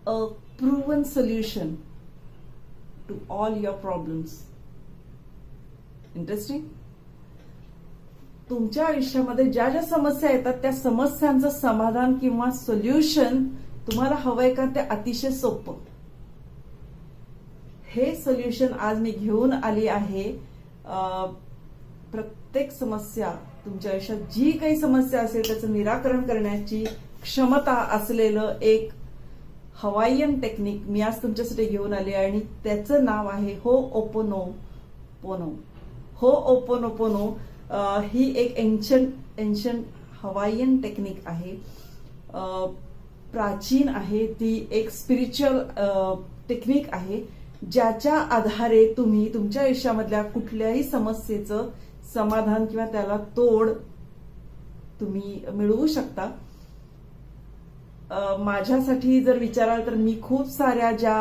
a proven solution to all your problems. Interesting. तुमच्या आयुष्यामध्ये ज्या ज्या समस्या येतात त्या समस्यांचं समाधान किंवा सोल्युशन तुम्हाला हवंय का ते अतिशय सोपं. हे सोल्युशन आज मी घेऊन आली आहे. प्रत्येक समस्या तुमच्या आयुष्यात जी काही समस्या असेल त्याचं निराकरण करण्याची क्षमता असलेलं एक हवाईयन टेक्निक मी आज तुमच्यासाठी घेऊन आली आहे आणि त्याचं नाव आहे होओपोनोपोनो. होओपोनोपोनो ही एक एन्शंट हवाईयन टेक्निक आहे. प्राचीन आहे. ती एक स्पिरिच्युअल टेक्निक आहे ज्याच्या आधारे तुम्ही तुमच्या आयुष्यामधल्या कुठल्याही समस्येचं समाधान किंवा त्याला तोड तुम्ही मिळवू शकता. माझ्यासाठी जर विचाराल तर मी खूप साऱ्या ज्या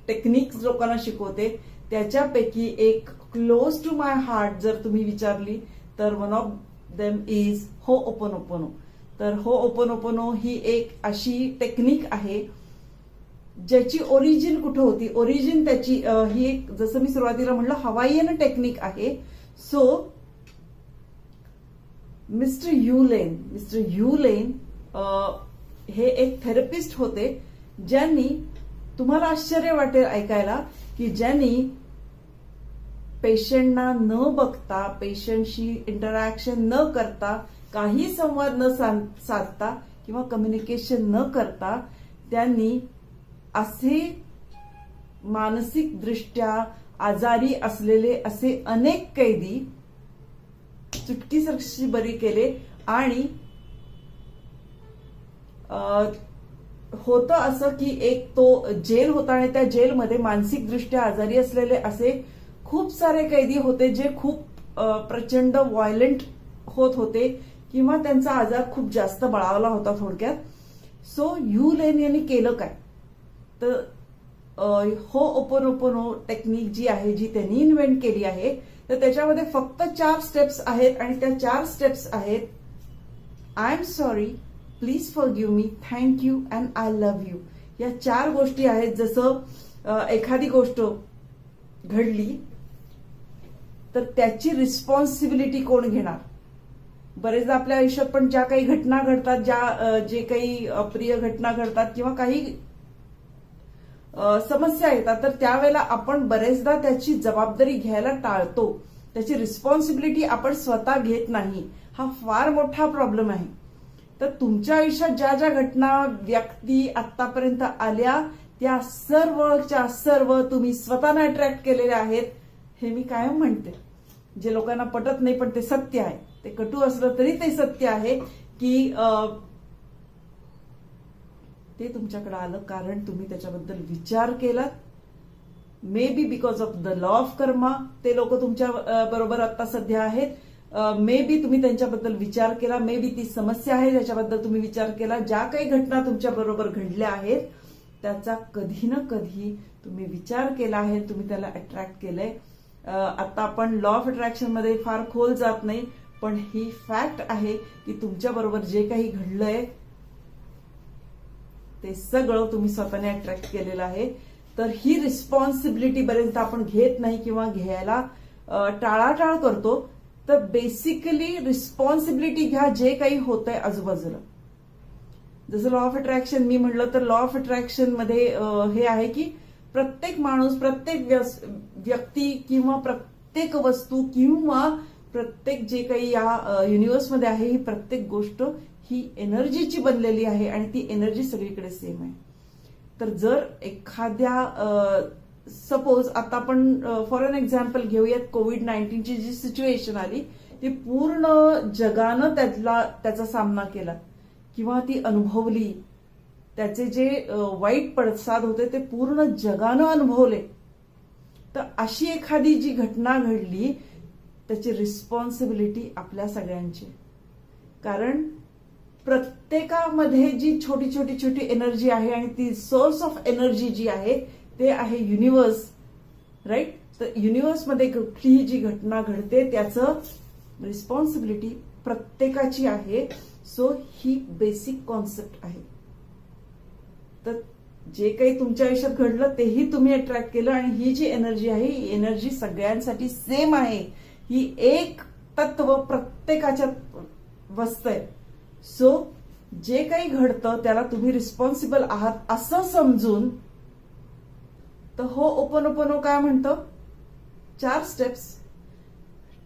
टेक्निक्स लोकांना शिकवते त्याच्यापैकी एक क्लोज टू माय हार्ट जर तुम्ही विचारली तर वन ऑफ देम इज होओपोनोपोनो. तर होओपोनोपोनो ही एक अशी टेक्निक आहे ज्याची ओरिजिन कुठं होती. ओरिजिन त्याची ही एक जसं मी सुरुवातीला म्हणलं हवाईयन टेक्निक आहे. सो मिस्टर यूलेन हे एक थेरपिस्ट होते ज्यांनी, तुम्हाला आश्चर्य वाटेल ऐकायला, की ज्यांनी पेशंटना न बघता, पेशंटशी इंटरॅक्शन न करता, काही संवाद न साधता किंवा कम्युनिकेशन न करता त्यांनी असे मानसिकदृष्ट्या आजारी असलेले असे अनेक कैदी चुटकीसरशी बरी केले. आणि होतं असं की एक तो जेल होता आणि त्या जेलमध्ये मानसिकदृष्ट्या आजारी असलेले असे खूप सारे कैदी होते जे खूप प्रचंड व्हायलेंट होत होते किंवा त्यांचा आजार खूप जास्त बळावला होता थोडक्यात. सो यूलेन यांनी केलं काय तर होओपोनोपोनो टेक्निक जी आहे, जी त्यांनी इन्व्हेंट केली आहे, तर त्याच्यामध्ये फक्त 4 स्टेप्स आहेत आणि त्या 4 स्टेप्स आहेत I am sorry, please forgive me, thank you and I love you. या 4 गोष्टी आहेत. जसं एखादी गोष्ट घडली तर त्याची रिस्पॉन्सिबिलिटी कोण घेणार. बरेचदा आपल्या आयुष्यात पण ज्या काही घटना घडतात, जे काही अप्रिय घटना घडतात किंवा काही समस्या येतात, तर त्यावेळेला आपण बरेचदा त्याची जबाबदारी घ्यायला टाळतो. त्याची रिस्पॉन्सिबिलिटी आपण स्वतः घेत नाही. हा फार मोठा प्रॉब्लेम आहे. तर तुमच्या आयुष्यात ज्या ज्या घटना, व्यक्ती आतापर्यंत आल्या त्या सर्वच्या सर्व तुम्ही स्वतःने अट्रॅक्ट केलेल्या आहेत. हे मी कायम म्हणते. जे लोकांना पटत नाही पण ते सत्य आहे. ते कटू असलं तरी ते सत्य आहे की ते तुमच्याकडे आलं कारण तुम्ही त्याच्याबद्दल विचार केलात. May be because of the law of karma ते लोक तुमच्या बरोबर आता सध्या आहेत. मे बी तुम्ही त्यांच्याबद्दल विचार केला. मे बी ती समस्या आहे ज्याच्याबद्दल तुम्ही विचार केला. ज्या काही घटना तुमच्या बरोबर घडल्या आहेत त्याचा कधी ना कधी तुम्ही विचार केला आहे. तुम्ही त्याला अट्रॅक्ट केलंय. आता आपण लॉ ऑफ अट्रॅक्शन मध्ये फार खोल जात नाही, पण ही फॅक्ट आहे की तुमच्या बरोबर जे काही घडलंय ते सगळं तुम्ही स्वतःने अट्रॅक्ट केलेलं आहे. तर ही रिस्पॉन्सिबिलिटी बरेचदा आपण घेत नाही किंवा घ्यायला टाळाटाळ करतो. तर बेसिकली रिस्पॉन्सिबिलिटी घ्या जे काही होतंय आजूबाजूला. जसं लॉ ऑफ अट्रॅक्शन मी म्हटलं तर लॉ ऑफ अट्रॅक्शन मध्ये हे आहे की प्रत्येक माणूस, प्रत्येक व्यक्ती किंवा प्रत्येक वस्तू किंवा प्रत्येक जे काही या युनिव्हर्समध्ये आहे ही प्रत्येक गोष्ट ही एनर्जीची बनलेली आहे आणि ती एनर्जी सगळीकडे सेम आहे. तर जर एखाद्या सपोज आता आपण फॉर एन एक्झाम्पल घेऊयात, कोविड-19ची जी सिच्युएशन आली ती पूर्ण जगानं त्याचा सामना केला किंवा ती अनुभवली. त्याचे जे वाईट पडसाद होते ते पूर्ण जगानं अनुभवले. तर अशी एखादी जी घटना घडली त्याची रिस्पॉन्सिबिलिटी आपल्या सगळ्यांची. कारण प्रत्येकामध्ये जी छोटी छोटी छोटी एनर्जी आहे आणि ती सोर्स ऑफ एनर्जी जी आहे ते आहे युनिव्हर्स, राईट. तर युनिव्हर्समध्ये कुठलीही जी घटना घडते त्याचं रिस्पॉन्सिबिलिटी प्रत्येकाची आहे. सो ही बेसिक कॉन्सेप्ट आहे. तर जे काही तुमच्या आयुष्यात घडलं तेही तुम्ही अट्रॅक्ट केलं, आणि ही जी एनर्जी आहे ही एनर्जी सगळ्यांसाठी सेम आहे. ही एक तत्व प्रत्येकाच्यात बसतंय. सो जे काही घडतं त्याला तुम्ही रिस्पॉन्सिबल आहात असं समजून, तर हो ओपनओपनो काय म्हणतं, 4 स्टेप्स.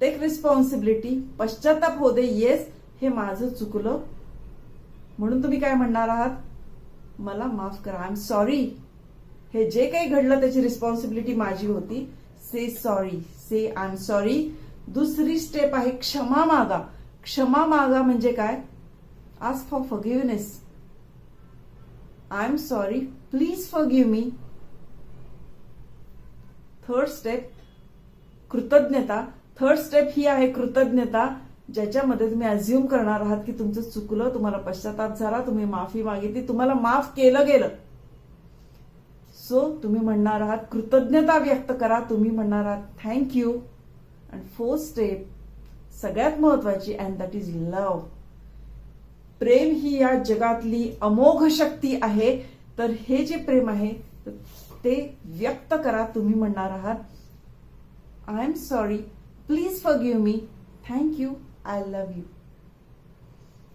टेक रिस्पॉन्सिबिलिटी, पश्चाताप होऊ दे, येस हे माझं चुकलं, म्हणून तुम्ही काय म्हणणार आहात, मला माफ करा, आय एम सॉरी. हे जे काही घडलं त्याची रिस्पॉन्सिबिलिटी माझी होती. Say sorry, say I am sorry. दुसरी स्टेप आहे क्षमा मागा. क्षमा मागा म्हणजे काय, ask for forgiveness. I am sorry, please forgive me. Third step कृतज्ञता. थर्ड स्टेप ही आहे कृतज्ञता, ज्याच्यामध्ये तुम्ही अज्युम करणार आहात की तुमचं चुकलं, तुम्हाला पश्चाताप झाला, तुम्ही माफी मागितली, तुम्हाला माफ केलं गेलं. सो तुम्ही म्हणणार आहात कृतज्ञता व्यक्त करा, तुम्ही म्हणणार आहात थँक्यू. अँड फोर्थ स्टेप सगळ्यात महत्वाची, अँड दॅट इज लव्ह. प्रेम ही या जगातली अमोघ शक्ती आहे. तर हे जे प्रेम आहे ते व्यक्त करा. तुम्ही म्हणणार आहात I am sorry, please forgive me, thank you, I love you.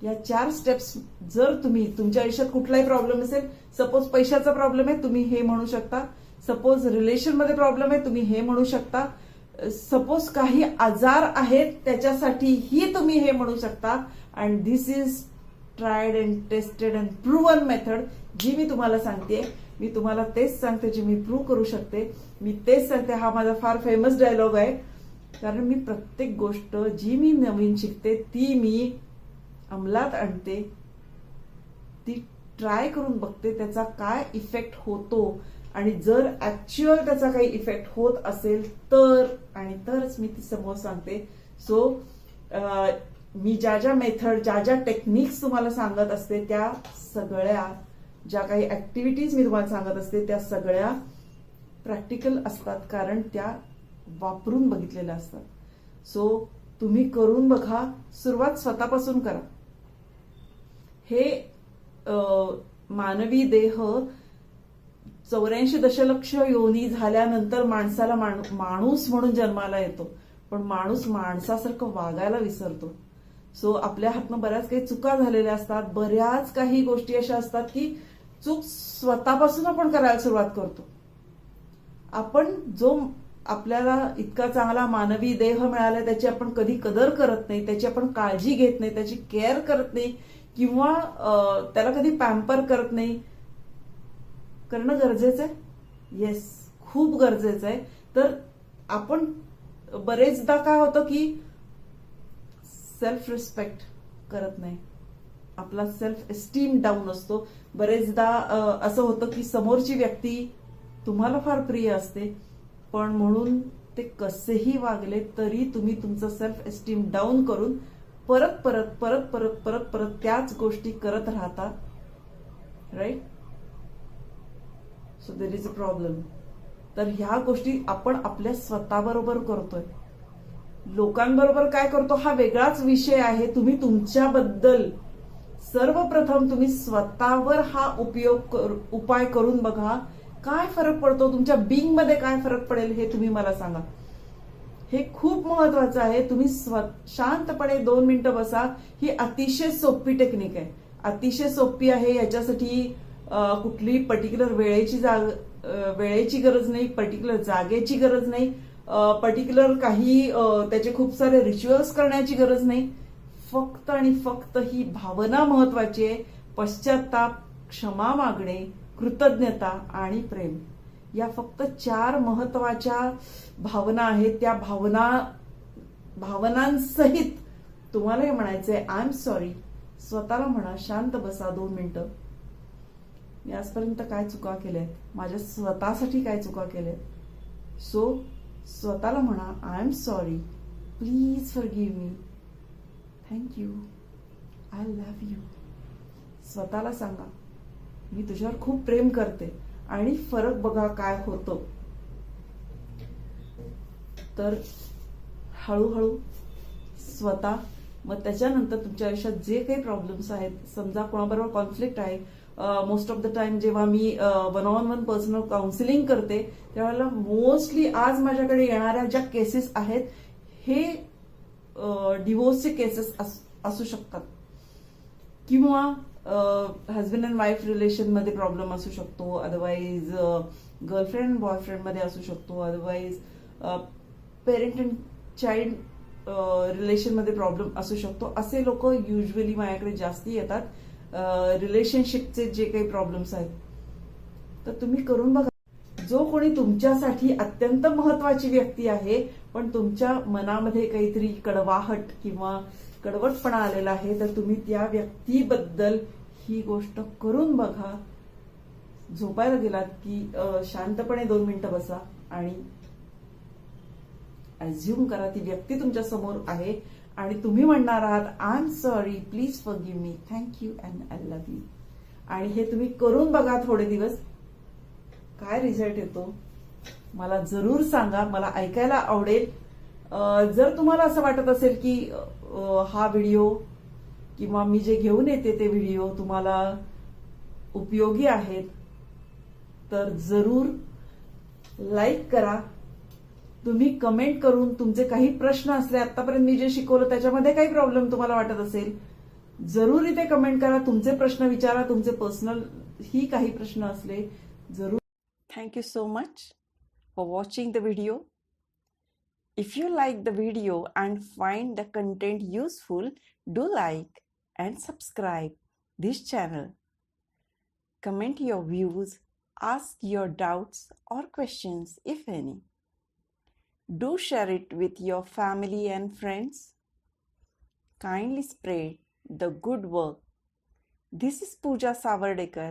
या 4 स्टेप्स जर तुम्ही तुमच्या आयुष्यात कुठलाही प्रॉब्लेम असेल, सपोज पैशाचा प्रॉब्लेम आहे, तुम्ही हे म्हणू शकता. सपोज रिलेशनमध्ये प्रॉब्लेम आहे, तुम्ही हे म्हणू शकता. सपोज काही आजार आहेत त्याच्यासाठीही तुम्ही हे म्हणू शकता. And this is tried and tested and proven method, जी मी तुम्हाला सांगते. मी तुम्हाला तेच सांगते जे मी प्रूव्ह करू शकते. मी तेच सांगते. हा माझा फार फेमस डायलॉग आहे, कारण मी प्रत्येक गोष्ट जी मी नवीन शिकते ती मी अंमलात आणते, ती ट्राय करून बघते त्याचा काय इफेक्ट होतो, आणि जर ऍक्च्युअल त्याचा काही इफेक्ट होत असेल तर, आणि तरच मी ती समोर सांगते. सो मी ज्या ज्या मेथड, ज्या ज्या टेक्निक्स तुम्हाला सांगत असते, त्या सगळ्या, ज्या काही ऍक्टिव्हिटीज मी तुम्हाला सांगत असते त्या सगळ्या प्रॅक्टिकल असतात, कारण त्या वापरून बघितलेल्या असतात. सो तुम्ही करून बघा. सुरुवात स्वतःपासून करा. हे मानवी देह 84 दशलक्ष योनी झाल्यानंतर माणसाला माणूस म्हणून जन्माला येतो, पण माणूस माणसासारखं वागायला विसरतो. सो आपल्या हातनं बऱ्याच काही चुका झालेल्या असतात. बऱ्याच काही गोष्टी अशा असतात की चूक स्वतःपासून आपण करायला सुरुवात करतो. आपण जो आपल्याला इतका चांगला मानवी देह मिळाला त्याची आपण कधी कदर करत नाही, त्याची आपण काळजी घेत नाही, त्याची केअर करत नाही, किंवा त्याला कधी पॅम्पर करत नाही. करणं गरजेचं आहे, येस, खूप गरजेचं आहे. तर आपण बरेचदा काय होतं की सेल्फ रिस्पेक्ट करत नाही, आपला सेल्फ एस्टीम डाऊन असतो. बरेचदा असं होतं की समोरची व्यक्ती तुम्हाला फार प्रिय असते, पण म्हणून ते कसेही वागले तरी तुम्ही तुमचं सेल्फ एस्टीम डाऊन करून परत परत परत परत परत परत त्याच गोष्टी करत राहता. Right? So there is a problem. तर ह्या गोष्टी आपण आपल्या स्वतःबरोबर करतोय. लोकांबरोबर काय करतो हा वेगळाच विषय आहे. तुम्ही तुमच्याबद्दल सर्वप्रथम तुम्ही स्वतःवर हा उपाय करून बघा. काय फरक पडतो तुमच्या बिंग मध्ये, काय फरक पडेल हे तुम्ही मला सांगा. हे खूप महत्वाचं आहे. तुम्ही शांतपणे 2 मिनिटं बसा. ही अतिशय सोपी टेक्निक आहे, अतिशय सोपी आहे. याच्यासाठी कुठली पर्टिक्युलर वेळेची गरज नाही, पर्टिक्युलर जागेची गरज नाही, पर्टिक्युलर काही त्याचे खूप सारे रिच्युअल्स करण्याची गरज नाही. फक्त आणि फक्त ही भावना महत्वाची आहे. पश्चाताप, क्षमा मागणे, कृतज्ञता आणि प्रेम, या फक्त 4 महत्वाच्या भावना आहेत. त्या भावनांसहित तुम्हाला हे म्हणायचंय आय एम सॉरी. स्वतःला म्हणा, शांत बसा 2 मिनिटं. मी आजपर्यंत काय चुका केल्यात, माझ्या स्वतःसाठी काय चुका केल्यात. सो स्वतःला म्हणा I am sorry, please forgive me, thank you, I love you. स्वतःला सांगा मी तुझ्यावर खूप प्रेम करते, आणि फरक बघा काय होतो. तर हळूहळू स्वतः, मग त्याच्यानंतर तुमच्या आयुष्यात जे काही प्रॉब्लेम्स आहेत, समजा कोणाबरोबर कॉन्फ्लिक्ट आहे, मोस्ट ऑफ द टाइम जेव्हा मी one on one personal counselling करते त्यावेळेला मोस्टली आज माझ्याकडे येणाऱ्या ज्या केसेस आहेत हे डिवोर्सचे केसेस असू शकतात किंवा हजबंड अँड वाईफ रिलेशनमध्ये प्रॉब्लेम असू शकतो, अदरवाईज गर्लफ्रेंड अँड बॉयफ्रेंडमध्ये असू शकतो, अदरवाईज पेरेंट अँड चाइल्ड रिलेशनमध्ये प्रॉब्लेम असू शकतो. असे लोक युजली माझ्याकडे जास्ती येतात. रिलेशनशिपचे जे काही प्रॉब्लेम्स आहेत तर तुम्ही करून बघा. जो कोणी तुमच्यासाठी अत्यंत महत्वाची व्यक्ती आहे पण तुमच्या मनामध्ये काहीतरी कडवाहट किंवा कडवटपणा आलेला आहे तर तुम्ही त्या व्यक्तीबद्दल ही गोष्ट करून बघा. झोपायला गेलात की शांतपणे 2 मिनिटं बसा आणि अज्युम करा ती व्यक्ती तुमच्या समोर आहे आणि तुम्ही म्हणणार आहात I am sorry, please forgive me, thank you and I love you. आणि हे तुम्ही करून बघा थोडे दिवस. काय रिझल्ट येतो मला जरूर सांगा, मला ऐकायला आवडेल. जर तुम्हाला असं वाटत असेल की हा व्हिडिओ किंवा मी जे घेऊन येते ते व्हिडिओ तुम्हाला उपयोगी आहेत तर जरूर लाईक करा. तुम्ही कमेंट करून तुमचे काही प्रश्न असले, आतापर्यंत मी जे शिकवलं त्याच्यामध्ये काही प्रॉब्लेम तुम्हाला वाटत असेल जरूर इथे कमेंट करा. तुमचे प्रश्न विचारा, तुमचे पर्सनल ही काही प्रश्न असले जरूर. Thank you so much for watching the video. If you like the video and find the content useful, do like and subscribe this channel. Comment your views, ask your doubts or questions if any. Do share it with your family and friends. Kindly spread the good work. This is Pooja Savardekar,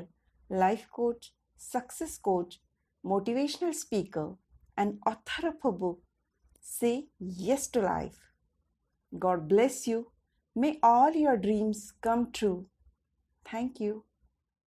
life coach, success coach, motivational speaker, and author of a book, Say Yes to Life. God bless you. May all your dreams come true. Thank you.